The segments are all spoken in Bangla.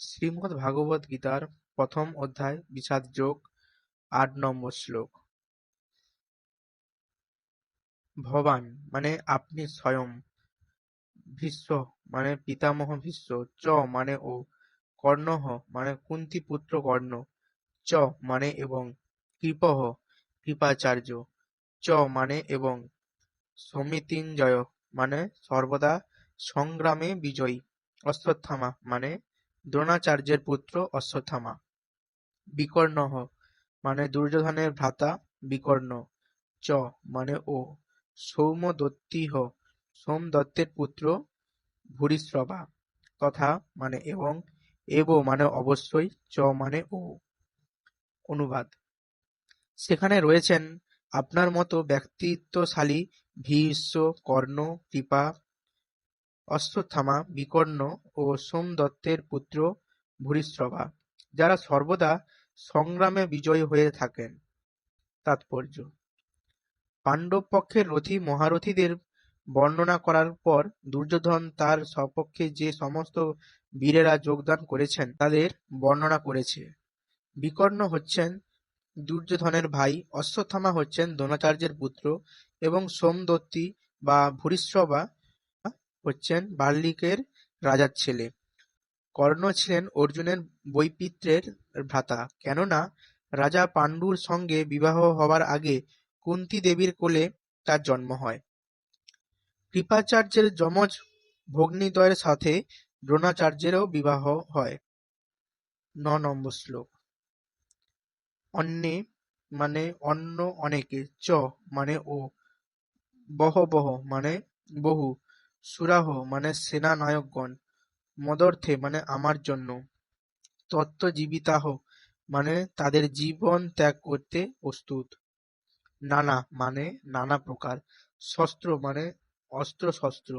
শ্রীমদ্ ভাগবত গীতার প্রথম অধ্যায় বিষাদ যোগ ৮ নম্বর শ্লোক। ভবান মানে আপনি স্বয়ং, ভীষ্ম মানে পিতামহ ভীষ্ম, চ মানে ও, কর্ণঃ মানে কুন্তী পুত্র কর্ণ, চ মানে এবং, কৃপঃ কৃপাচার্য, চ মানে এবং, সমিতিঞ্জয় মানে সর্বদা সংগ্রামে বিজয়ী, অশ্বত্থামা মানে দ্রোণাচার্যের পুত্র অশ্বত্থামা, বিকর্ণঃ মানে দুর্যোধনের ভ্রাতা বিকর্ণ, চ মানে ও, সৌমদত্তিহ সোমদত্তের পুত্র ভূরিশ্রবা, তথা মানে এবং, এব মানে অবশ্যই, চ মানে ও। অনুবাদ: সেখানে রয়েছেন আপনার মতো ব্যক্তিত্বশালী ভীষ্ম, কর্ণ, কৃপা, অশ্বত্থামা, বিকর্ণ ও সোমদত্তের পুত্র ভূরিশ্রবা, যারা সর্বদা সংগ্রামে বিজয়ী হয়ে থাকেন। তাৎপর্য: পাণ্ডব পক্ষের রথী মহারথীদের বর্ণনা করার পর দুর্যোধন তার সপক্ষে যে সমস্ত বীরেরা যোগদান করেছেন তাদের বর্ণনা করেছে। বিকর্ণ হচ্ছেন দুর্যোধনের ভাই, অশ্বত্থামা হচ্ছেন দ্রোণাচার্যের পুত্র এবং সোমদত্তি বা ভূরিশ্রবা হচ্ছেন বাল্মীকের রাজার ছেলে। কর্ণ ছিলেন অর্জুনের বৈপিত্রের ভ্রাতা, কেননা রাজা পাণ্ডুর সঙ্গে বিবাহ হবার আগে কুন্তী দেবীর কোলে তার জন্ম হয়। কৃপাচার্যের যমজ ভগ্নীদ্বয়ের সাথে দ্রোণাচার্যেরও বিবাহ হয়। ৯ নম্বর শ্লোক। অন্যে মানে অন্য অনেকে, চ মানে ও, বহবহ মানে বহু, সুরাহ মানে সেনা নায়কগণ, মদর্থে মানে আমার জন্য, তত্ত্বজীবিতাহ মানে তাদের জীবন ত্যাগ করতে প্রস্তুত, নানা মানে নানা প্রকার, শস্ত্র মানে অস্ত্র শস্ত্র,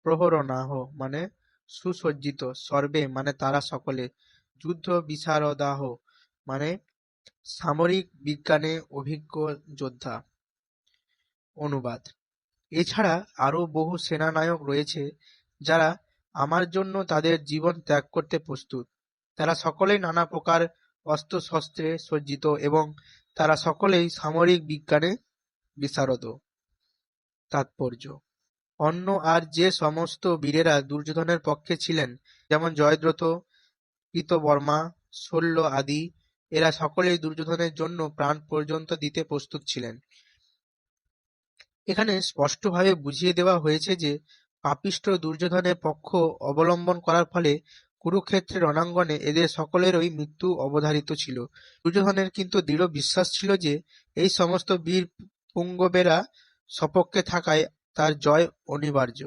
প্রহরণাহ মানে সুসজ্জিত, সর্বে মানে তারা সকলে, যুদ্ধ বিশারদাহ মানে সামরিক বিজ্ঞানে অভিজ্ঞ যোদ্ধা। অনুবাদ: এছাড়া আরো বহু সেনানায়ক রয়েছে যারা আমার জন্য তাদের জীবন ত্যাগ করতে প্রস্তুত। তারা সকলেই নানা প্রকার অস্ত্র-শস্ত্রে সজ্জিত এবং তারা সকলেই সামরিক বিজ্ঞানে বিশারদ। তাৎপর্য: অন্য আর যে সমস্ত বীরেরা দুর্যোধনের পক্ষে ছিলেন, যেমন জয়দ্রথ, কৃতবর্মা, শল্য আদি, এরা সকলেই দুর্যোধনের জন্য প্রাণ পর্যন্ত দিতে প্রস্তুত ছিলেন। এখানে স্পষ্টভাবে বুঝিয়ে দেওয়া হয়েছে যে পাপিষ্ঠ দুর্যোধনের পক্ষ অবলম্বন করার ফলে কুরুক্ষেত্রের রণাঙ্গনে এদের সকলেরই মৃত্যু অবধারিত ছিল। দুর্যোধনের কিন্তু দৃঢ় বিশ্বাস ছিল যে এই সমস্ত বীর পুঙ্গবেরা সপক্ষে থাকায় তার জয় অনিবার্য।